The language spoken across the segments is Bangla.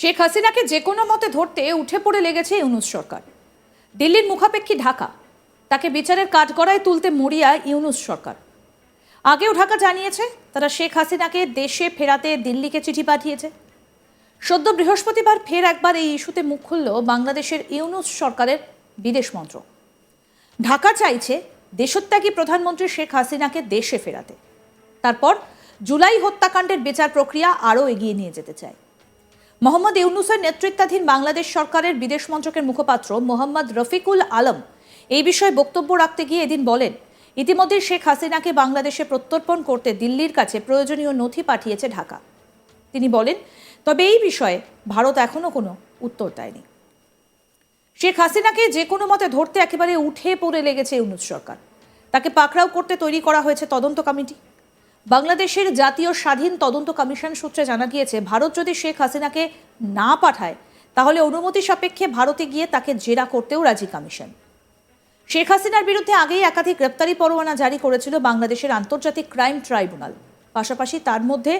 শেখ হাসিনাকে যে কোনো মতে ধরতে উঠে পড়ে লেগেছে ইউনূস সরকার। দিল্লির মুখাপেক্ষী ঢাকা, তাকে বিচারের কাঠগড়ায় তুলতে মরিয়া ইউনূস সরকার। আগেও ঢাকা জানিয়েছে তারা শেখ হাসিনাকে দেশে ফেরাতে দিল্লিকে চিঠি পাঠিয়েছে। সদ্য বৃহস্পতিবার ফের একবার এই ইস্যুতে মুখ খুলল বাংলাদেশের ইউনূস সরকারের বিদেশ মন্ত্রক। ঢাকা চাইছে দেশত্যাগী প্রধানমন্ত্রী শেখ হাসিনাকে দেশে ফেরাতে, তারপর জুলাই হত্যাকাণ্ডের বিচার প্রক্রিয়া আরও এগিয়ে নিয়ে যেতে চায়। মোহাম্মদ ইউনূসের নেতৃত্বাধীন বাংলাদেশ সরকারের বিদেশ মন্ত্রকের মুখপাত্র মোহাম্মদ রফিকুল আলম এই বিষয়ে বক্তব্য রাখতে গিয়ে এদিন বলেন, ইতিমধ্যে শেখ হাসিনাকে বাংলাদেশে প্রত্যর্পণ করতে দিল্লির কাছে প্রয়োজনীয় নথি পাঠিয়েছে ঢাকা। তিনি বলেন, তবে এই বিষয়ে ভারত এখনো কোনো উত্তর দেয়নি। শেখ হাসিনাকে যে কোনো মতে ধরতে একেবারে উঠে পড়ে লেগেছে ইউনূস সরকার। তাকে পাকড়াও করতে তৈরি করা হয়েছে তদন্ত কমিটি। বাংলাদেশের জাতীয় স্বাধীন তদন্ত কমিশন সূত্রে জানা গিয়েছে, ভারত যদি শেখ হাসিনাকে না পাঠায় তাহলে অনুমতি সাপেক্ষে ভারতে গিয়ে তাকে জেরা করতেও রাজি কমিশন। শেখ হাসিনার বিরুদ্ধে আগেই একাধিক গ্রেপ্তারি পরোয়ানা জারি করেছিল বাংলাদেশের আন্তর্জাতিক ক্রাইম ট্রাইব্যুনাল। পাশাপাশি তার মধ্যে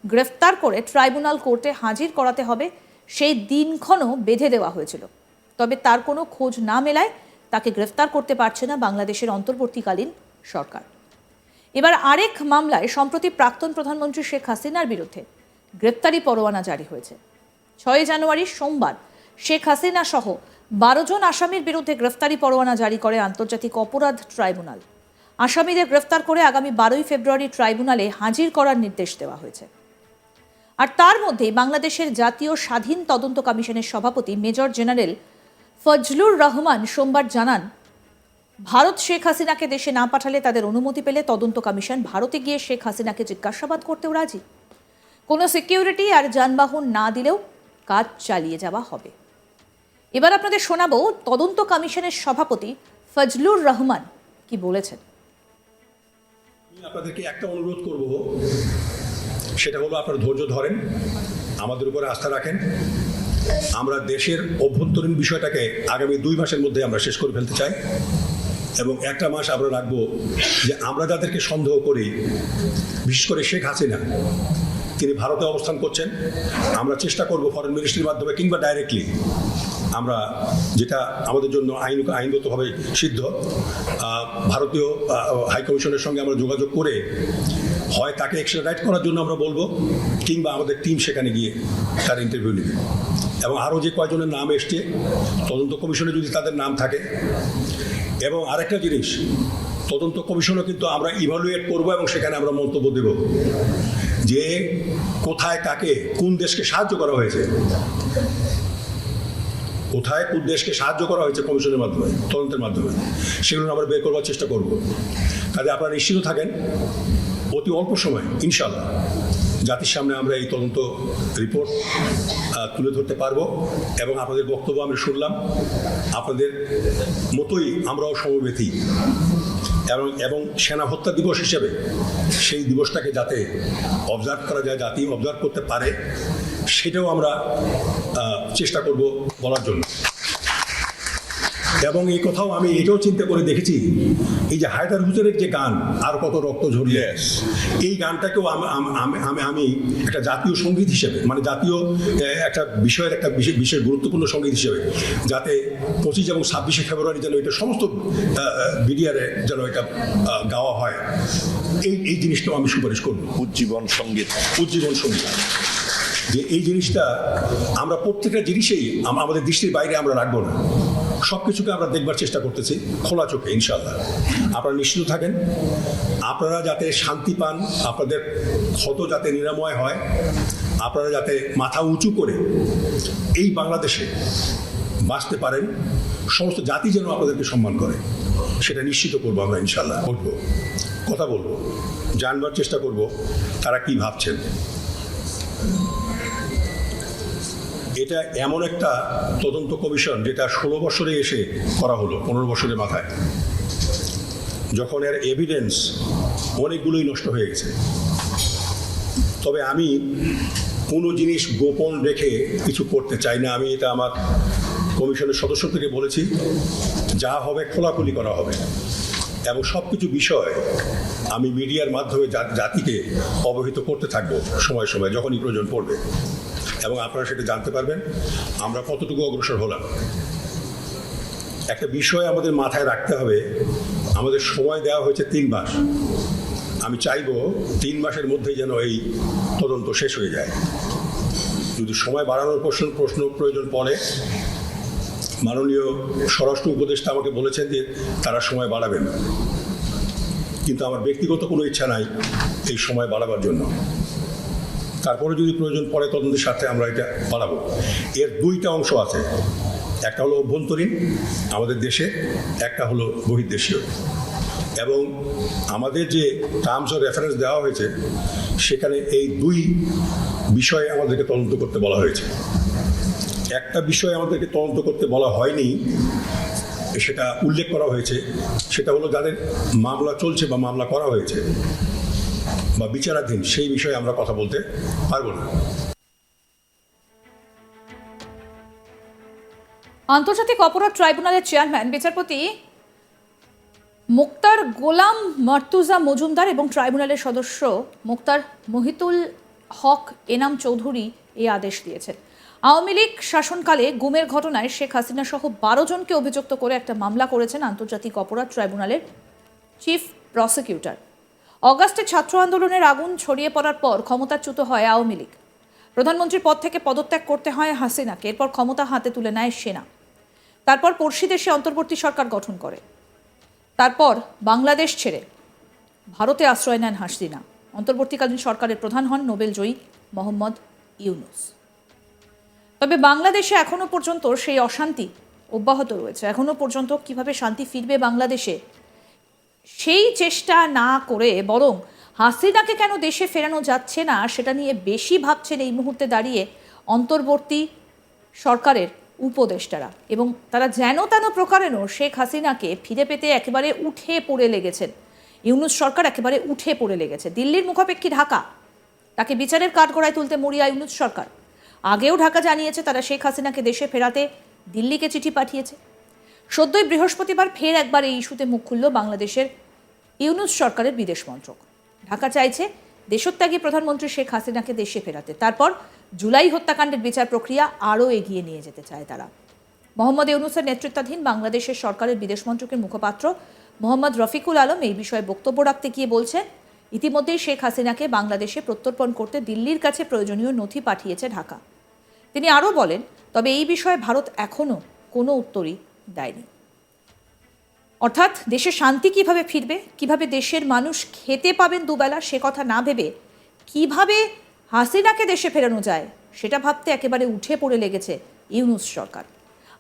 গ্রেফতার করে ট্রাইব্যুনাল কোর্টে হাজির করাতে হবে সেই দিনক্ষণও বেঁধে দেওয়া হয়েছিল। তবে তার কোনো খোঁজ না মেলায় তাকে গ্রেফতার করতে পারছে না বাংলাদেশের অন্তর্বর্তীকালীন সরকার। এবার আরেক মামলায় সম্প্রতি প্রাক্তন প্রধানমন্ত্রী শেখ হাসিনার বিরুদ্ধে গ্রেপ্তারি পরোয়ানা জারি হয়েছে। 6 জানুয়ারি সোমবার শেখ হাসিনা সহ 12 জন আসামির বিরুদ্ধে গ্রেফতারি পরোয়ানা জারি করে আন্তর্জাতিক অপরাধ ট্রাইব্যুনাল। আসামিদের গ্রেফতার করে আগামী 12 ফেব্রুয়ারি ট্রাইব্যুনালে হাজির করার নির্দেশ দেওয়া হয়েছে। আর তার মধ্যেই বাংলাদেশের জাতীয় স্বাধীন তদন্ত কমিশনের সভাপতি মেজর জেনারেল ফজলুর রহমান সোমবার জানান, ভারত শেখ হাসিনাকে দেশে না পাঠালে তাদের অনুমতি পেলে তদন্ত কমিশন ভারতে গিয়ে শেখ হাসিনাকে জিজ্ঞাসাবাদ করতেও রাজি। কোনো সিকিউরিটি আর যানবাহন না দিলেও কাজ চালিয়ে যাওয়া হবে। এবার আপনাদের শোনাবো তদন্ত কমিশনের সভাপতি ফজলুর রহমান কি বলেছেন। আপনাদেরকে একটা অনুরোধ করব, সেটা হলো আপনারা ধৈর্য ধরেন, আমাদের উপরে আস্থা রাখেন। আমরা দেশের অভ্যন্তরীণ বিষয়টাকে আগামী 2 মাসের মধ্যে আমরা শেষ করে ফেলতে চাই এবং একটা মাস আমরা রাখবো যে আমরা যাদেরকে সন্দেহ করি, বিশেষ করে শেখ হাসিনা, তিনি ভারতে অবস্থান করছেন, আমরা চেষ্টা করব ফরেন মিনিস্ট্রির মাধ্যমে কিংবা ডাইরেক্টলি আমরা, যেটা আমাদের জন্য আইনগতভাবে সিদ্ধ, ভারতীয় হাইকমিশনের সঙ্গে আমরা যোগাযোগ করে হয় তাকে এক্সট্রাডাইট করার জন্য আমরা বলবো, কিংবা আমাদের টিম সেখানে গিয়ে তার ইন্টারভিউ নেবে। এবং আরও যে কয়জনের নাম এসছে তদন্ত কমিশনে যদি তাদের নাম থাকে, এবং আরেকটা জিনিস, তদন্ত কমিশনও কিন্তু আমরা ইভালুয়েট করব এবং সেখানে আমরা মন্তব্য দেব যে কোথায় কাকে কোন দেশকে সাহায্য করা হয়েছে, কোথায় কোন দেশকে সাহায্য করা হয়েছে কমিশনের মাধ্যমে, তদন্তের মাধ্যমে, সেগুলো আমরা বের করবার চেষ্টা করব। কাজে আপনারা নিশ্চিত থাকেন, অতি অল্প সময় ইনশাআল্লাহ জাতির সামনে আমরা এই তদন্ত রিপোর্ট তুলে ধরতে পারবো। এবং আপনাদের বক্তব্য আমরা শুনলাম, আপনাদের মতোই আমরাও সমবেতী, এবং সেনা হত্যা দিবস হিসেবে সেই দিবসটাকে যাতে অবজার্ভ করা যায়, জাতি অবজার্ভ করতে পারে, সেটাও আমরা চেষ্টা করব বলার জন্য। এবং এই কথাও আমি এটাও চিন্তা করে দেখেছি, এই যে হায়দার হুজুরের যে গান আর কত রক্ত ঝরিয়ে, এই গানটাকেও আমি একটা জাতীয় সঙ্গীত হিসেবে, মানে জাতীয় একটা বিষয়ের একটা বিশেষ গুরুত্বপূর্ণ সঙ্গীত হিসেবে, যাতে 25 এবং 26 ফেব্রুয়ারি যেন এটা সমস্ত মিডিয়ারে যেন এটা গাওয়া হয়, এই জিনিসটাও আমি সুপারিশ করব। উজ্জীবন সঙ্গীত যে এই জিনিসটা আমরা প্রত্যেকটা জিনিসেই আমাদের দৃষ্টির বাইরে আমরা রাখবো না, সব কিছুকে আমরা দেখবার চেষ্টা করতেছি খোলা চোখে ইনশাআল্লাহ। আপনারা নিশ্চিত থাকেন, আপনারা যাতে শান্তি পান, আপনাদের ক্ষত যাতে নিরাময় হয়, আপনারা যাতে মাথা উঁচু করে এই বাংলাদেশে বাঁচতে পারেন, সমস্ত জাতি যেন আপনাদেরকে সম্মান করে, সেটা নিশ্চিত করবো আমরা ইনশাআল্লাহ। কথা বলবো, জানবার চেষ্টা করব তারা কি ভাবছেন। এটা এমন একটা তদন্ত কমিশন যেটা 16 বছরে এসে করা হলো, 15 বছরের মাথায়, যখন এর এভিডেন্স অনেকগুলোই নষ্ট হয়ে গেছে। তবে আমি কোনো জিনিস গোপন রেখে কিছু করতে চাই না। আমি এটা আমার কমিশনের সদস্য থেকে বলেছি, যা হবে খোলাখুলি করা হবে, এবং সব কিছু বিষয় আমি মিডিয়ার মাধ্যমে জাতিকে অবহিত করতে থাকবো সময় সময় যখনই প্রয়োজন পড়বে। এবং আপনারা সেটা জানতে পারবেন আমরা কতটুকু অগ্রসর হলাম। একটা বিষয় আমাদের মাথায় রাখতে হবে, আমাদের সময় দেওয়া হয়েছে 3 মাস। আমি চাইব 3 মাসের মধ্যেই যেন এই তদন্ত শেষ হয়ে যায়। যদি সময় বাড়ানোর প্রশ্ন প্রয়োজন পড়ে, মাননীয় স্বরাষ্ট্র উপদেষ্টা আমাকে বলেছেন যে তারা সময় বাড়াবেন, কিন্তু আমার ব্যক্তিগত কোনো ইচ্ছা নাই এই সময় বাড়াবার জন্য। তারপরে যদি প্রয়োজন পড়ে তদন্তের সাথে আমরা এটা বাড়াবো। এর 2টা অংশ আছে, একটা হলো অভ্যন্তরীণ আমাদের দেশে, একটা হলো বহির্দেশীয়। এবং আমাদের যে টার্মস অফ রেফারেন্স দেওয়া হয়েছে সেখানে এই 2 বিষয়ে আমাদেরকে তদন্ত করতে বলা হয়েছে। একটা বিষয় আমাদেরকে তদন্ত করতে বলা হয়নি, সেটা উল্লেখ করা হয়েছে, সেটা হলো যাদের মামলা চলছে বা মামলা করা হয়েছে বা বিচারাধীন, সেই বিষয়ে আমরা কথা বলতে পারবো না। আন্তর্জাতিক অপরাধ ট্রাইব্যুনালের চেয়ারম্যান বিচারপতি মুক্তার গোলাম মর্তুজা মজুমদার এবং ট্রাইব্যুনালের সদস্য মুক্তার মহিতুল হক এনাম চৌধুরী এই আদেশ দিয়েছেন। আওয়ামী লীগ শাসনকালে গুমের ঘটনায় শেখ হাসিনা সহ 12 জনকে অভিযুক্ত করে একটা মামলা করেছেন আন্তর্জাতিক অপরাধ ট্রাইব্যুনালের চিফ প্রসিকিউটর। অগাস্টে ছাত্র আন্দোলনের আগুন ছড়িয়ে পড়ার পর ক্ষমতাচ্যুত হয় আওয়ামী লীগ। প্রধানমন্ত্রীর পদ থেকে পদত্যাগ করতে হয় হাসিনাকে। এরপর ক্ষমতা হাতে তুলে নেয় সেনা। তারপর পড়শি দেশে অন্তর্বর্তী সরকার গঠন করে। তারপর বাংলাদেশ ছেড়ে ভারতে আশ্রয় নেন হাসিনা। অন্তর্বর্তীকালীন সরকারের প্রধান হন নোবেলজয়ী মোহাম্মদ ইউনূস। তবে বাংলাদেশে এখনো পর্যন্ত সেই অশান্তি অব্যাহত রয়েছে। এখনো পর্যন্ত কিভাবে শান্তি ফিরবে বাংলাদেশে, সেই চেষ্টা না করে বরং হাসিনাকে কেন দেশে ফেরানো যাচ্ছে না সেটা নিয়ে বেশি ভাবছেন এই মুহূর্তে দাঁড়িয়ে অন্তর্বর্তী সরকারের উপদেষ্টারা। এবং তারা যেন তেন প্রকারেণ শেখ হাসিনাকে ফিরে পেতে একেবারে উঠে পড়ে লেগেছেন। ইউনূস সরকার একেবারে উঠে পড়ে লেগেছে। দিল্লির মুখাপেক্ষী ঢাকা, তাকে বিচারের কাঠগড়ায় তুলতে মরিয়া ইউনূস সরকার। আগেও ঢাকা জানিয়েছে তারা শেখ হাসিনাকে দেশে ফেরাতে দিল্লিকে চিঠি পাঠিয়েছে। সদ্যই বৃহস্পতিবার ফের একবার এই ইস্যুতে মুখ খুলল বাংলাদেশের ইউনূস সরকারের বিদেশ মন্ত্রক। ঢাকা চাইছে দেশত্যাগী প্রধানমন্ত্রী শেখ হাসিনাকে দেশে ফেরাতে। তারপর জুলাই হত্যাকাণ্ডের বিচার প্রক্রিয়া আরও এগিয়ে নিয়ে যেতে চায় তারা। মোহাম্মদ ইউনূসের নেতৃত্বাধীন বাংলাদেশের সরকারের বিদেশ মন্ত্রকের মুখপাত্র মোহাম্মদ রফিকুল আলম এই বিষয়ে বক্তব্য রাখতে গিয়ে বলছেন, ইতিমধ্যেই শেখ হাসিনাকে বাংলাদেশে প্রত্যর্পণ করতে দিল্লির কাছে প্রয়োজনীয় নথি পাঠিয়েছে ঢাকা। তিনি আরও বলেন, তবে এই বিষয়ে ভারত এখনও কোনো উত্তরই দেয়নি। অর্থাৎ দেশে শান্তি কিভাবে ফিরবে, কিভাবে দেশের মানুষ খেতে পাবেন দুবেলা, সে কথা না ভেবে কিভাবে হাসিনাকে দেশে ফেরানো যায় সেটা ভাবতে একেবারে উঠে পড়ে লেগেছে ইউনূস সরকার।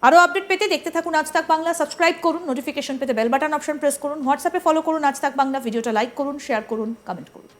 আরও আপডেট পেতে দেখতে থাকুন আজ তাক বাংলা। সাবস্ক্রাইব করুন, নোটিফিকেশন পেতে বেল বাটন অপশন প্রেস করুন, হোয়াটসঅ্যাপে ফলো করুন আজ তাক বাংলা। ভিডিওটা লাইক করুন, শেয়ার করুন, কমেন্ট করুন।